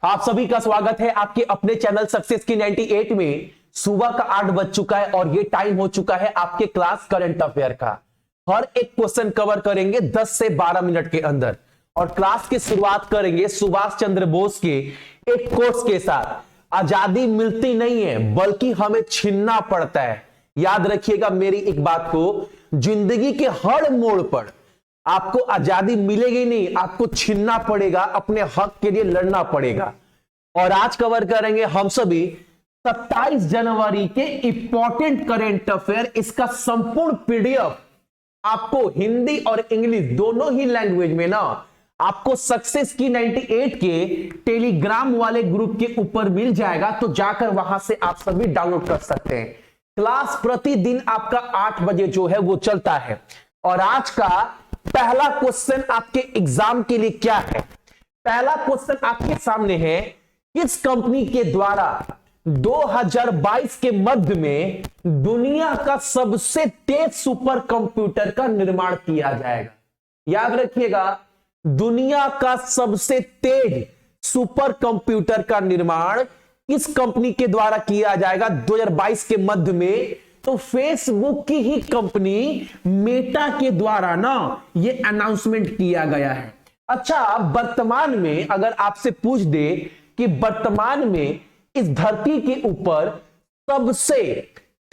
आप सभी का स्वागत है आपके अपने चैनल सक्सेस की 98 में। सुबह का 8 बज चुका है और ये टाइम हो चुका है आपके क्लास करंट अफेयर का। हर एक क्वेश्चन कवर करेंगे 10 से 12 मिनट के अंदर और क्लास की शुरुआत करेंगे सुभाष चंद्र बोस के एक कोट्स के साथ। आजादी मिलती नहीं है बल्कि हमें छीनना पड़ता है। याद रखिएगा मेरी एक बात को, जिंदगी के हर मोड़ पर आपको आजादी मिलेगी नहीं, आपको छीनना पड़ेगा, अपने हक के लिए लड़ना पड़ेगा। और आज कवर करेंगे हम सभी 27 जनवरी के इंपॉर्टेंट करेंट अफेयर। इसका संपूर्ण पीडीएफ आपको हिंदी और इंग्लिश दोनों ही लैंग्वेज में ना आपको सक्सेस की 98 के टेलीग्राम वाले ग्रुप के ऊपर मिल जाएगा, तो जाकर वहां से आप सभी डाउनलोड कर सकते हैं। क्लास प्रतिदिन आपका 8 बजे जो है वो चलता है। और आज का पहला क्वेश्चन आपके एग्जाम के लिए क्या है? पहला क्वेश्चन आपके सामने है, किस कंपनी के द्वारा 2022 के मध्य में दुनिया का सबसे तेज सुपर कंप्यूटर का निर्माण किया जाएगा? याद रखिएगा, दुनिया का सबसे तेज सुपर कंप्यूटर का निर्माण किस कंपनी के द्वारा किया जाएगा 2022 के मध्य में? तो फेसबुक की ही कंपनी मेटा के द्वारा ना ये अनाउंसमेंट किया गया है। अच्छा, वर्तमान में अगर आपसे पूछ दे कि वर्तमान में इस धरती के ऊपर सबसे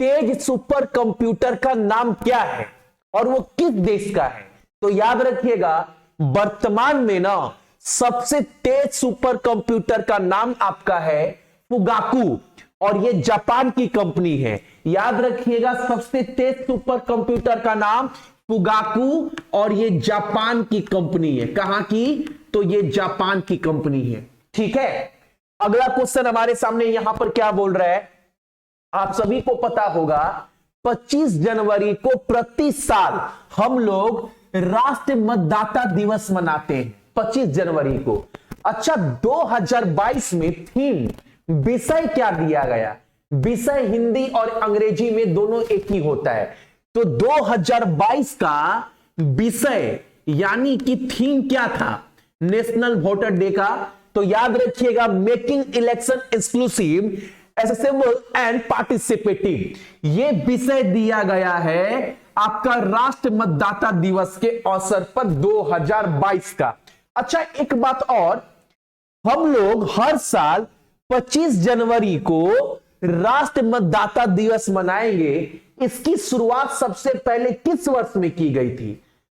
तेज सुपर कंप्यूटर का नाम क्या है और वो किस देश का है, तो याद रखिएगा वर्तमान में ना सबसे तेज सुपर कंप्यूटर का नाम आपका है फुगाकू और ये जापान की कंपनी है। याद रखिएगा सबसे तेज सुपर कंप्यूटर का नाम फुगाकू और ये जापान की कंपनी है। कहां की? तो ये जापान की कंपनी है। ठीक है, अगला क्वेश्चन हमारे सामने यहां पर क्या बोल रहा है, आप सभी को पता होगा 25 जनवरी को प्रति साल हम लोग राष्ट्रीय मतदाता दिवस मनाते हैं 25 जनवरी को। अच्छा, 2022 में थीम विषय क्या दिया गया? विषय हिंदी और अंग्रेजी में दोनों एक ही होता है। तो 2022 का विषय यानी कि थीम क्या था नेशनल वोटर डे का? तो याद रखिएगा making election exclusive, accessible and participative. ये विषय दिया गया है आपका राष्ट्रीय मतदाता दिवस के अवसर पर 2022 का। अच्छा, एक बात और, हम लोग हर साल 25 जनवरी को राष्ट्रीय मतदाता दिवस मनाएंगे। इसकी शुरुआत सबसे पहले किस वर्ष में की गई थी?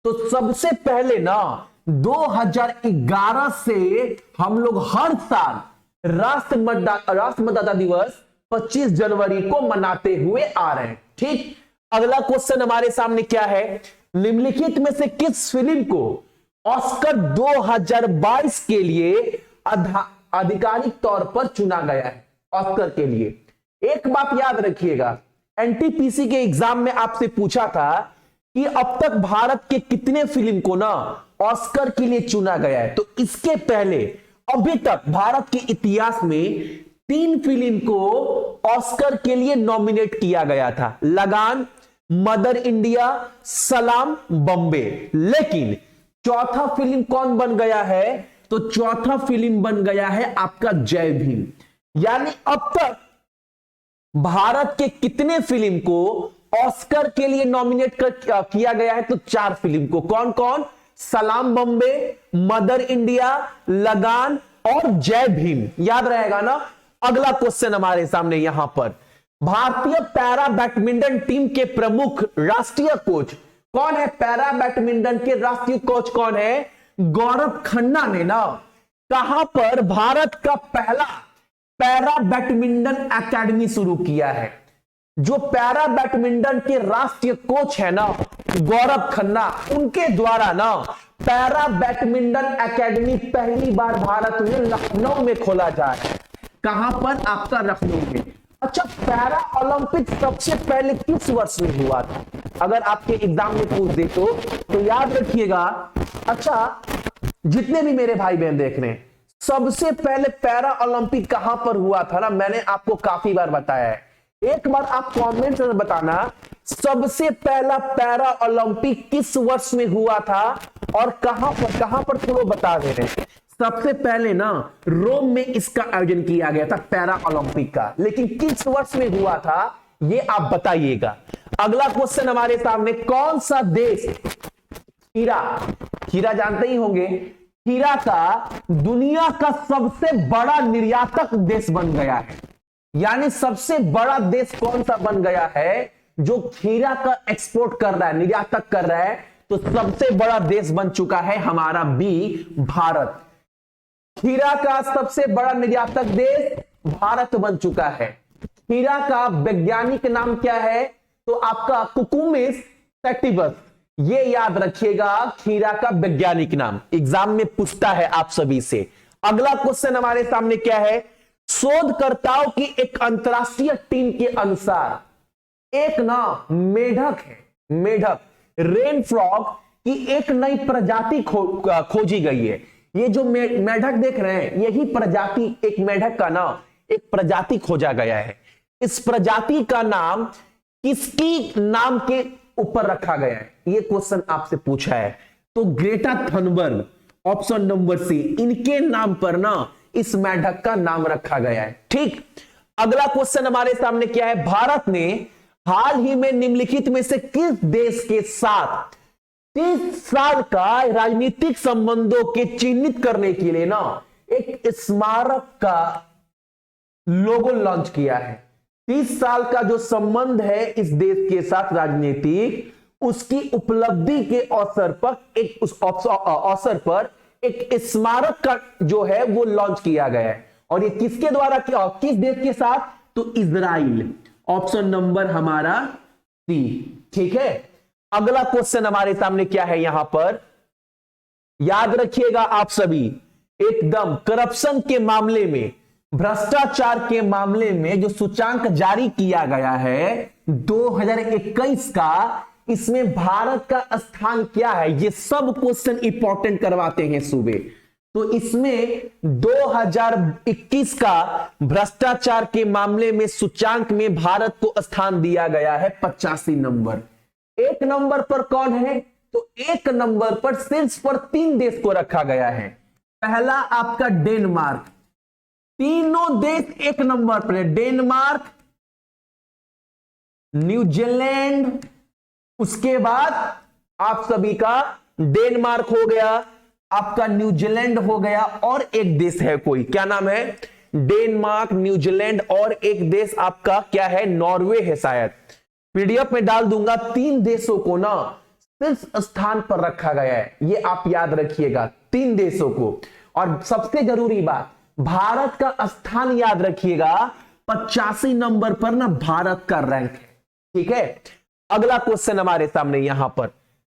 तो सबसे पहले ना 2011 से हम लोग हर साल राष्ट्रीय मतदाता दिवस 25 जनवरी को मनाते हुए आ रहे हैं। ठीक, अगला क्वेश्चन हमारे सामने क्या है, निम्नलिखित में से किस फिल्म को ऑस्कर 2022 के लिए आधिकारिक तौर पर चुना गया है? ऑस्कर के लिए एक बात याद रखिएगा, एनटीपीसी के एग्जाम में आपसे पूछा था कि अब तक भारत के कितने फिल्म को ना ऑस्कर के लिए चुना गया है। तो इसके पहले अभी तक भारत के इतिहास में 3 फिल्म को ऑस्कर के लिए नॉमिनेट किया गया था, लगान, मदर इंडिया, सलाम, बॉम्बे। लेकिन चौथा फिल्म कौन बन गया है? तो चौथा फिल्म बन गया है आपका जय भीम। यानी अब तक भारत के कितने फिल्म को ऑस्कर के लिए नॉमिनेट किया गया है? तो 4 फिल्म को। कौन कौन? सलाम बॉम्बे, मदर इंडिया, लगान और जय भीम। याद रहेगा ना। अगला क्वेश्चन हमारे सामने यहां पर, भारतीय पैरा बैडमिंटन टीम के प्रमुख राष्ट्रीय कोच कौन है? पैरा बैडमिंटन के राष्ट्रीय कोच कौन है? गौरव खन्ना ने ना कहां पर भारत का पहला पैरा बैडमिंटन एकेडमी शुरू किया है। जो पैरा बैडमिंटन के राष्ट्रीय कोच है ना गौरव खन्ना, उनके द्वारा ना पैरा बैडमिंटन एकेडमी पहली बार भारत में लखनऊ में खोला जा रहा है। कहां पर? आपका लखनऊ में। अच्छा, पैरा ओलंपिक सबसे पहले किस वर्ष में हुआ था? अगर आपके एग्जाम में पूछ दे तो याद रखिएगा। अच्छा, जितने भी मेरे भाई बहन देख रहे हैं, सबसे पहले पैरा ओलंपिक कहां पर हुआ था ना, मैंने आपको काफी बार बताया है। एक बार आप कमेंट में बताना सबसे पहला पैरा ओलंपिक किस वर्ष में हुआ था और कहां पर, तो वो बता दे रहे हैं। सबसे पहले ना रोम में इसका आयोजन किया गया था पैरा ओलंपिक का, लेकिन किस वर्ष में हुआ था ये आप बताइएगा। अगला क्वेश्चन हमारे सामने, कौन सा देश खीरा, खीरा जानते ही होंगे, खीरा का दुनिया का सबसे बड़ा निर्यातक देश बन गया है। यानी सबसे बड़ा देश कौन सा बन गया है जो खीरा का एक्सपोर्ट कर रहा है, निर्यातक कर रहा है, तो सबसे बड़ा देश बन चुका है हमारा बी भारत। खीरा का सबसे बड़ा निर्यातक देश भारत बन चुका है। खीरा का वैज्ञानिक नाम क्या है, तो आपका कुकुमिस सैटिवस, ये याद रखिएगा खीरा का वैज्ञानिक नाम, एग्जाम में पूछता है आप सभी से। अगला क्वेश्चन हमारे सामने क्या है, शोधकर्ताओं की एक अंतरराष्ट्रीय टीम के अनुसार एक ना मेढक है, मेढक रेन फ्रॉग की एक नई प्रजाति खोजी गई है। ये जो मेढक देख रहे हैं, यही प्रजाति, एक मेढक का ना एक प्रजाति खोजा गया है। इस प्रजाति का नाम किसकी नाम के ऊपर रखा गया है, ये क्वेश्चन आपसे पूछा है। तो Greta Thunberg, option number C, इनके नाम पर ना इस मेढक का नाम रखा गया है। ठीक, अगला क्वेश्चन हमारे सामने क्या है, भारत ने हाल ही में निम्नलिखित में से किस देश के साथ 30 साल का राजनीतिक संबंधों के चिन्हित करने के लिए ना एक स्मारक का लोगो लॉन्च किया है। 30 साल का जो संबंध है इस देश के साथ राजनीतिक, उसकी उपलब्धि के अवसर पर एक उस अवसर पर एक स्मारक का जो है वो लॉन्च किया गया है। और ये किसके द्वारा किया, किस देश के साथ, तो इजराइल, ऑप्शन नंबर हमारा सी। ठीक है, अगला क्वेश्चन हमारे सामने क्या है, यहां पर याद रखिएगा आप सभी, एकदम करप्शन के मामले में, भ्रष्टाचार के मामले में जो सूचांक जारी किया गया है 2021 का, इसमें भारत का स्थान क्या है, ये सब क्वेश्चन इंपॉर्टेंट करवाते हैं सुबह। तो इसमें 2021 का भ्रष्टाचार के मामले में सूचांक में भारत को स्थान दिया गया है 85 नंबर। एक नंबर पर कौन है, तो एक नंबर पर शीर्ष पर 3 देश को रखा गया है। पहला आपका डेनमार्क, तीनों देश एक नंबर पर है, डेनमार्क, न्यूजीलैंड, उसके बाद आप सभी का डेनमार्क हो गया, आपका न्यूजीलैंड हो गया, और एक देश है कोई, क्या नाम है, डेनमार्क, न्यूजीलैंड, और एक देश आपका क्या है, नॉर्वे है शायद, पीडीएफ में डाल दूंगा। 3 देशों को ना शीर्ष स्थान पर रखा गया है, ये आप याद रखिएगा 3 देशों को। और सबसे जरूरी बात, भारत का स्थान याद रखिएगा 85 नंबर पर ना भारत का रैंक है। ठीक है, अगला क्वेश्चन हमारे सामने यहां पर,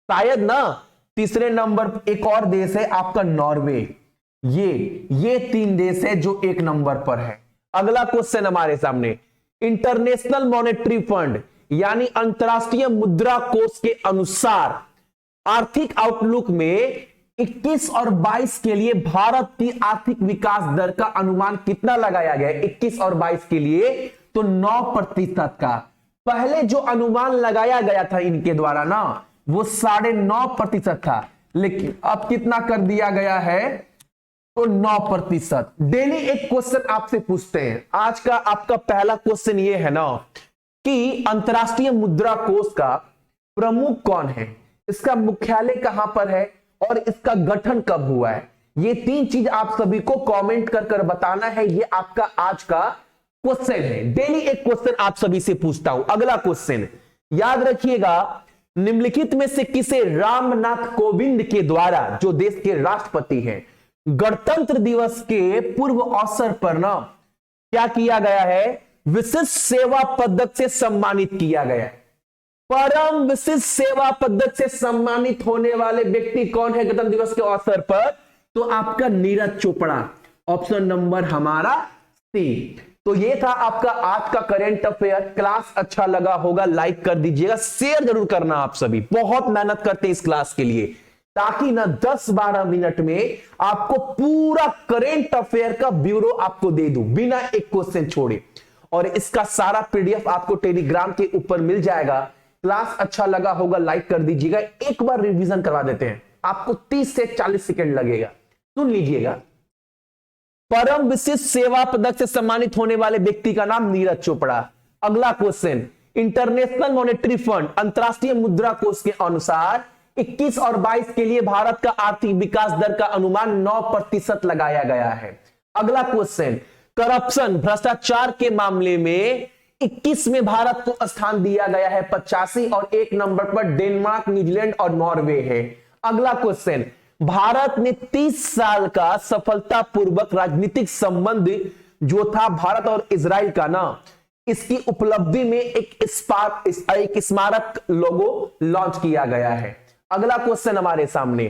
शायद ना तीसरे नंबर एक और देश है आपका नॉर्वे, ये 3 देश है जो एक नंबर पर है। अगला क्वेश्चन हमारे सामने, इंटरनेशनल मॉनेटरी फंड यानी अंतरराष्ट्रीय मुद्रा कोष के अनुसार आर्थिक आउटलुक में 21 और 22 के लिए भारत की आर्थिक विकास दर का अनुमान कितना लगाया गया है, 21 और 22 के लिए, तो 9% का। पहले जो अनुमान लगाया गया था इनके द्वारा ना वो 9.5% था, लेकिन अब कितना कर दिया गया है, तो 9%। डेली एक क्वेश्चन आपसे पूछते हैं, आज का आपका पहला क्वेश्चन ये है ना कि अंतरराष्ट्रीय मुद्रा कोष का प्रमुख कौन है, इसका मुख्यालय कहां पर है और इसका गठन कब हुआ है। ये 3 चीज आप सभी को कमेंट कर बताना है, ये आपका आज का क्वेश्चन है। डेली एक क्वेश्चन आप सभी से पूछता हूं। अगला क्वेश्चन याद रखिएगा, निम्नलिखित में से किसे रामनाथ कोविंद के द्वारा, जो देश के राष्ट्रपति हैं, गणतंत्र दिवस के पूर्व अवसर पर ना क्या किया गया है, विशिष्ट सेवा पदक से सम्मानित किया गया है। परम विशिष्ट सेवा पदक से सम्मानित होने वाले व्यक्ति कौन है गणतंत्र दिवस के अवसर पर, तो आपका नीरज चोपड़ा, ऑप्शन नंबर हमारा सी। तो ये था आपका आज का करंट अफेयर। क्लास अच्छा लगा होगा लाइक कर दीजिएगा, शेयर जरूर करना। आप सभी बहुत मेहनत करते हैं इस क्लास के लिए, ताकि ना 10-12 मिनट में आपको पूरा करंट अफेयर का ब्यूरो आपको दे दूं बिना एक क्वेश्चन छोड़े। और इसका सारा पीडीएफ आपको टेलीग्राम के ऊपर मिल जाएगा। क्लास अच्छा लगा होगा लाइक कर दीजिएगा। एक बार रिवीजन करवा देते हैं, आपको 30 से 40 सेकंड लगेगा, सुन लीजिएगा। परम विशिष्ट सेवा पदक से सम्मानित होने वाले व्यक्ति का नाम नीरज चोपड़ा। अगला क्वेश्चन, इंटरनेशनल मॉनेटरी फंड अंतरराष्ट्रीय मुद्रा कोष के अनुसार 21 और 22 के लिए भारत का आर्थिक विकास दर का अनुमान 9% लगाया गया है। अगला क्वेश्चन, करप्शन भ्रष्टाचार के मामले में 21 में भारत को स्थान दिया गया है 85 और 1 नंबर पर डेनमार्क, न्यूजीलैंड और नॉर्वे है। अगला क्वेश्चन, भारत ने 30 साल का सफलतापूर्वक राजनीतिक संबंध जो था भारत और इजराइल का ना, इसकी उपलब्धि में एक स्मारक लोगो लॉन्च किया गया है। अगला क्वेश्चन हमारे सामने,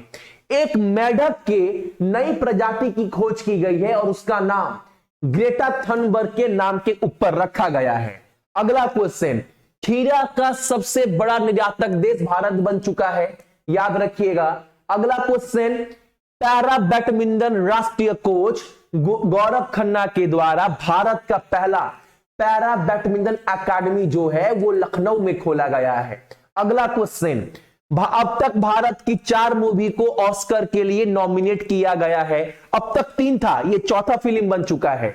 एक मेढक के नई प्रजाति की खोज की गई है और उसका नाम ग्रेटा थनबर्ग के नाम के ऊपर रखा गया है। अगला क्वेश्चन, खीरा का सबसे बड़ा निर्यातक देश भारत बन चुका है, याद रखिएगा। अगला क्वेश्चन, पैरा बैडमिंटन राष्ट्रीय कोच गौरव खन्ना के द्वारा भारत का पहला पैरा बैडमिंटन अकादमी जो है वो लखनऊ में खोला गया है। अगला क्वेश्चन, अब तक भारत की 4 मूवी को ऑस्कर के लिए नॉमिनेट किया गया है। अब तक 3 था, ये चौथा फिल्म बन चुका है।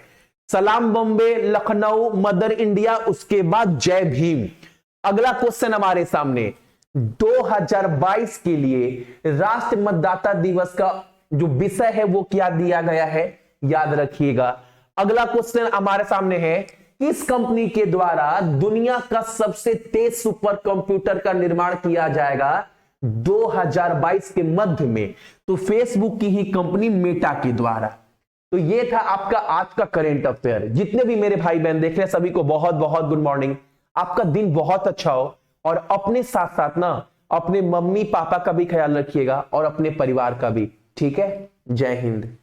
सलाम बॉम्बे, लखनऊ, मदर इंडिया, उसके बाद जय भीम। अगला क्वेश्चन हमारे सामने, 2022 के लिए राष्ट्रीय मतदाता दिवस का जो विषय है वो क्या दिया गया है, याद रखिएगा। अगला क्वेश्चन हमारे सामने है, किस कंपनी के द्वारा दुनिया का सबसे तेज सुपर कंप्यूटर का निर्माण किया जाएगा 2022 के मध्य में? तो फेसबुक की ही कंपनी मेटा के द्वारा। तो ये था आपका आज का करंट अफेयर। जितने भी मेरे भाई बहन देख रहे हैं सभी को बहुत बहुत गुड मॉर्निंग। आपका दिन बहुत अच्छा हो और अपने साथ साथ ना अपने मम्मी पापा का भी ख्याल रखिएगा और अपने परिवार का भी। ठीक है, जय हिंद।